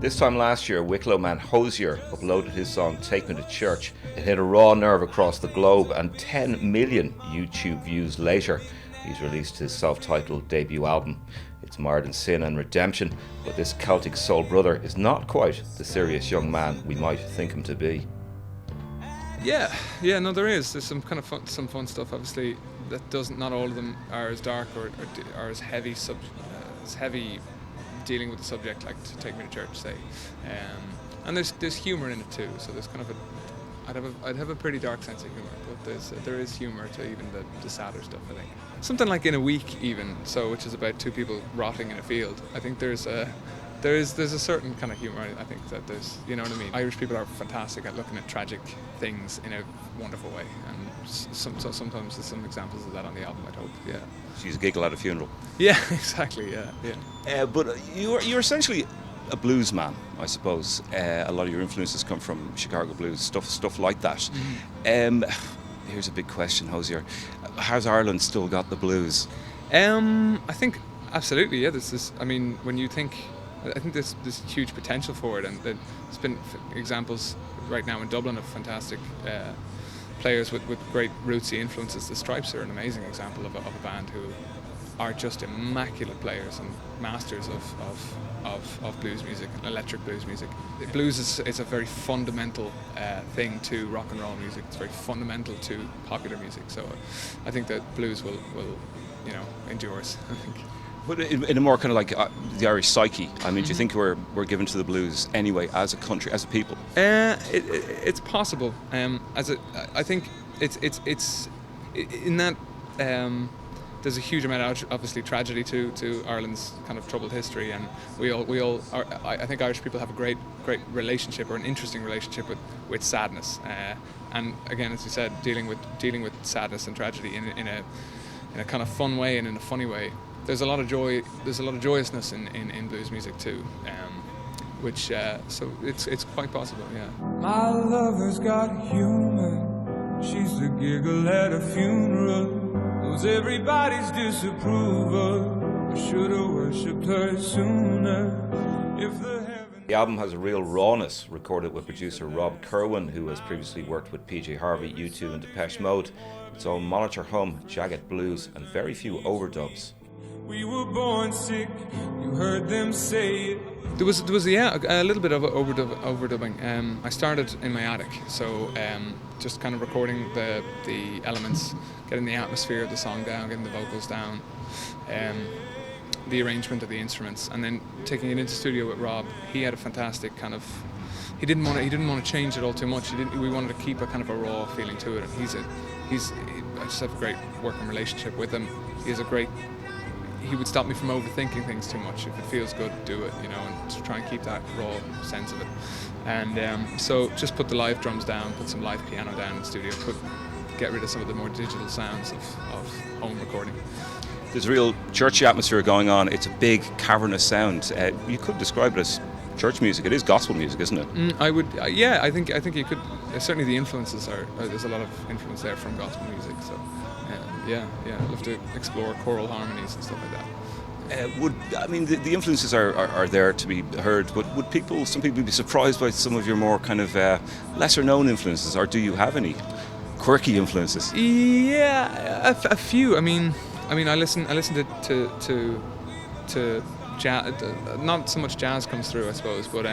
This time last year, Wicklow man Hozier uploaded his song Take Me to Church. It hit a raw nerve across the globe, and 10 million YouTube views later, he's released his self-titled debut album. It's mired in sin and redemption, but this Celtic soul brother is not quite the serious young man we might think him to be. Yeah, no, there is. There's some kind of fun stuff. Obviously, not all of them are as dark or as heavy dealing with the subject, like to Take Me to Church, say. And there's humour in it too. So there's kind of I'd have a pretty dark sense of humour, but there is humour to even the sadder stuff, I think. Something like In a Week, even so, which is about two people rotting in a field. I think there's a certain kind of humour. I think that there's, you know what I mean. Irish people are fantastic at looking at tragic things in a wonderful way, and sometimes there's some examples of that on the album, I'd hope. Yeah. She's a giggle at a funeral. Yeah, exactly. Yeah. But you're essentially a blues man, I suppose. A lot of your influences come from Chicago blues, stuff like that. Mm-hmm. Here's a big question, Hozier. Has Ireland still got the blues? I think absolutely. Yeah. When you think. I think there's huge potential for it, and there's been examples right now in Dublin of fantastic players with great rootsy influences. The Stripes are an amazing example of a band who are just immaculate players and masters of blues music, electric blues music. Blues is a very fundamental thing to rock and roll music. It's very fundamental to popular music. So I think that blues will endures, I think. But in a more kind of like the Irish psyche, I mean, do you think we're given to the blues anyway as a country, as a people? It's possible. I think it's in that there's a huge amount of obviously tragedy to Ireland's kind of troubled history, and we all are, I think Irish people have a great relationship, or an interesting relationship with sadness, and again, as you said, dealing with sadness and tragedy in a kind of fun way and in a funny way. There's a lot of joy. There's a lot of joyousness in blues music too, which so it's quite possible. Yeah. My lover's got humor. She's the giggle at a funeral. Knows everybody's disapproval. I should've worshipped her sooner. The album has a real rawness, recorded with producer Rob Kerwin, who has previously worked with PJ Harvey, U2 and Depeche Mode. Its own monitor hum, jagged blues, and very few overdubs. We were born sick, you heard them say it. There was a little bit of overdubbing. I started in my attic, so just kind of recording the elements, getting the atmosphere of the song down, getting the vocals down, the arrangement of the instruments, and then taking it into studio with Rob. He had a fantastic kind of. He didn't want to change it all too much. We wanted to keep a kind of a raw feeling to it. And I just have a great working relationship with him. He would stop me from overthinking things too much. If it feels good, do it, and to try and keep that raw sense of it. And so just put the live drums down, put some live piano down in the studio, get rid of some of the more digital sounds of home recording. There's a real churchy atmosphere going on. It's a big cavernous sound. You could describe it as church music. It is gospel music, isn't it? I would. I think you could. Certainly, the influences are. There's a lot of influence there from gospel music. So. I'd love to explore choral harmonies and stuff like that. The influences are there to be heard, but would some people be surprised by some of your more kind of lesser known influences, or do you have any quirky influences? Yeah, a few. I listen to jazz. Not so much jazz comes through, I suppose, but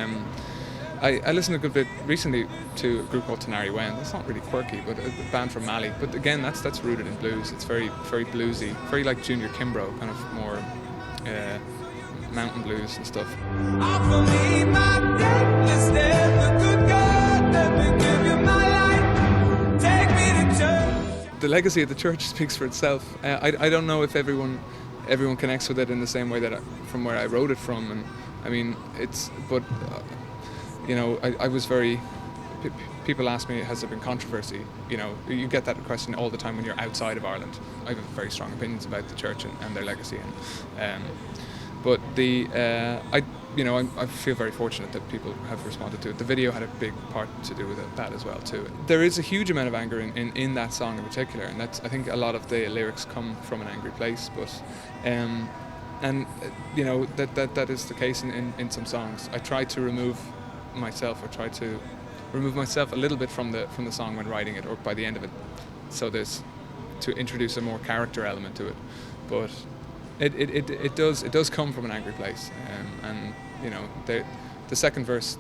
I listened a good bit recently to a group called Tenari Wen. It's not really quirky, but a band from Mali. But again, that's rooted in blues. It's very, very bluesy, very like Junior Kimbrough, kind of more mountain blues and stuff. The legacy of the church speaks for itself. I don't know if everyone connects with it in the same way that from where I wrote it from, and I was very. People ask me, has there been controversy? You get that question all the time when you're outside of Ireland. I have very strong opinions about the church and their legacy, but I feel very fortunate that people have responded to it. The video had a big part to do with that as well too. There is a huge amount of anger in that song in particular, and I think a lot of the lyrics come from an angry place, but you know, that is the case in some songs. I try to remove myself, a little bit from the song when writing it, or by the end of it, so there's to introduce a more character element to it. But it does come from an angry place, and you know, the second verse,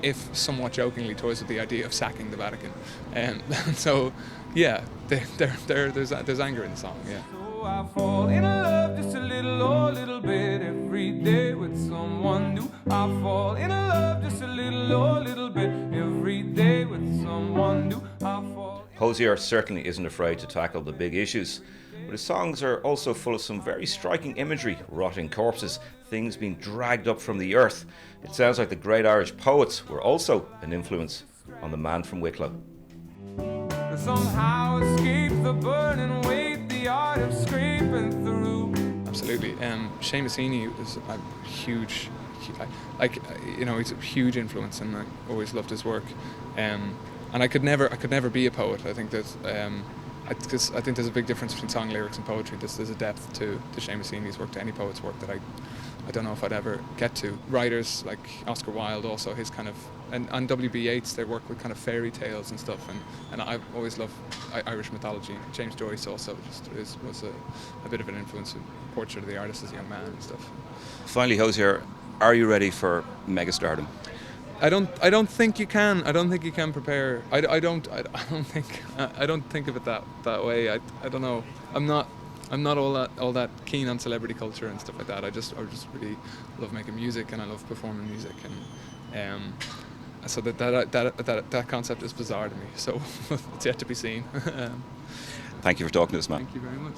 if somewhat jokingly, toys with the idea of sacking the Vatican, and so yeah, there's anger in the song, yeah. So I fall in love just a little, oh, little bit every day with someone new. I fall in love just a little, oh, little bit every day with someone new. I fall. Hozier certainly isn't afraid to tackle the big issues, but his songs are also full of some very striking imagery: rotting corpses, things being dragged up from the earth. It sounds like the great Irish poets were also an influence on the man from Wicklow. Somehow escape the burning weight, the art of scraping through. Absolutely. Seamus Heaney was a huge, you know, he's a huge influence, and I always loved his work. And I could never be a poet. I think that because I think there's a big difference between song lyrics and poetry. There's a depth to Seamus Heaney's work, to any poet's work, that I don't know if I'd ever get to. Writers like Oscar Wilde, also his kind of, and W.B. Yeats, they work with kind of fairy tales and stuff, and I've always loved Irish mythology. James Joyce also was a bit of an influence in Portrait of the Artist as a Young Man and stuff. Finally, Hozier, are you ready for megastardom? I don't think you can. I don't think you can prepare. I don't think of it that way. I don't know. I'm not all that keen on celebrity culture and stuff like that. I just really love making music, and I love performing music, and so that concept is bizarre to me. So it's yet to be seen. Thank you for talking to us, man. Thank you very much.